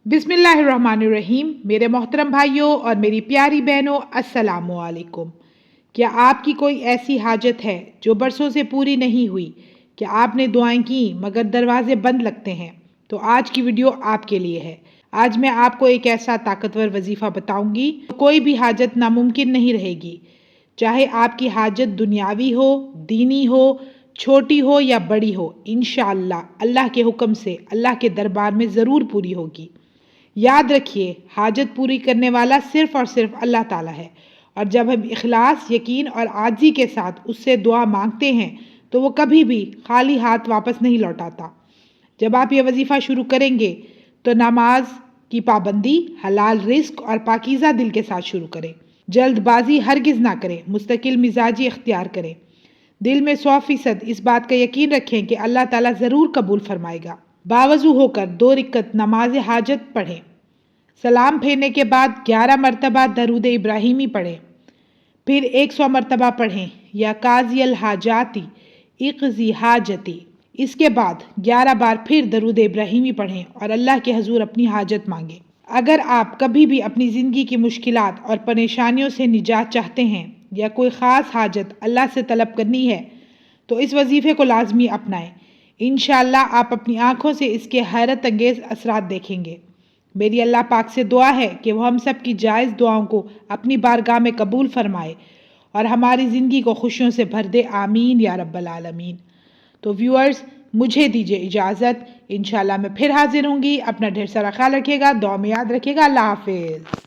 बिस्मिल्लाहिर्रहमानिर्रहीम। मेरे मोहतरम भाइयों और मेरी प्यारी बहनों, अस्सलामु अलैकुम। क्या आपकी कोई ऐसी हाजत है जो बरसों से पूरी नहीं हुई? क्या आपने दुआएं की मगर दरवाजे बंद लगते हैं? तो आज की वीडियो आपके लिए है। आज मैं आपको एक ऐसा ताकतवर वजीफा बताऊंगी, कोई भी हाजत नामुमकिन नहीं रहेगी। चाहे आपकी हाजत दुनियावी हो, दीनी हो, छोटी हो या बड़ी हो, इंशाअल्लाह अल्लाह के हुक्म से अल्लाह के दरबार में ज़रूर पूरी होगी। याद रखिए, हाजत पूरी करने वाला सिर्फ और सिर्फ अल्लाह ताला है, और जब हम इखलास, यकीन और आजी के साथ उससे दुआ मांगते हैं तो वो कभी भी खाली हाथ वापस नहीं लौटाता। जब आप ये वजीफ़ा शुरू करेंगे तो नमाज की पाबंदी, हलाल रिस्क और पाकीज़ा दिल के साथ शुरू करें। जल्दबाजी हरगिज़ ना करें, मुस्तकिल मिजाजी इख्तियार करें। दिल में 100% इस बात का यकीन रखें कि अल्लाह ताला ज़रूर कबूल फरमाएगा। बावजू होकर 2 रिकत नमाज हाजत पढ़ें। सलाम फेरने के बाद 11 मरतबा दरूद इब्राहिमी पढ़ें। फिर 100 मरतबा पढ़ें, या काजी अल हाजाती इक़ज़ी हाजती। इसके बाद 11 बार फिर दरूद इब्राहिमी पढ़ें और अल्लाह के हजूर अपनी हाजत मांगें। अगर आप कभी भी अपनी ज़िंदगी की मुश्किलात और परेशानियों से निजात चाहते हैं या कोई ख़ास हाजत अल्लाह से तलब करनी है तो इस वजीफ़े को लाजमी अपनाएं। इंशाअल्लाह आप अपनी आँखों से इसके हैरत अंगेज़ असरात देखेंगे। मेरी अल्लाह पाक से दुआ है कि वो हम सब की जायज़ दुआओं को अपनी बारगाह में कबूल फरमाए और हमारी ज़िंदगी को खुशियों से भर दे। आमीन या रब्बल आलमीन। तो व्यूअर्स, मुझे दीजिए इजाज़त। इंशाअल्लाह मैं फिर हाजिर होंगी। अपना ढेर सारा ख्याल रखिएगा, दुआ में याद रखिएगा। अल्लाह हाफिज़।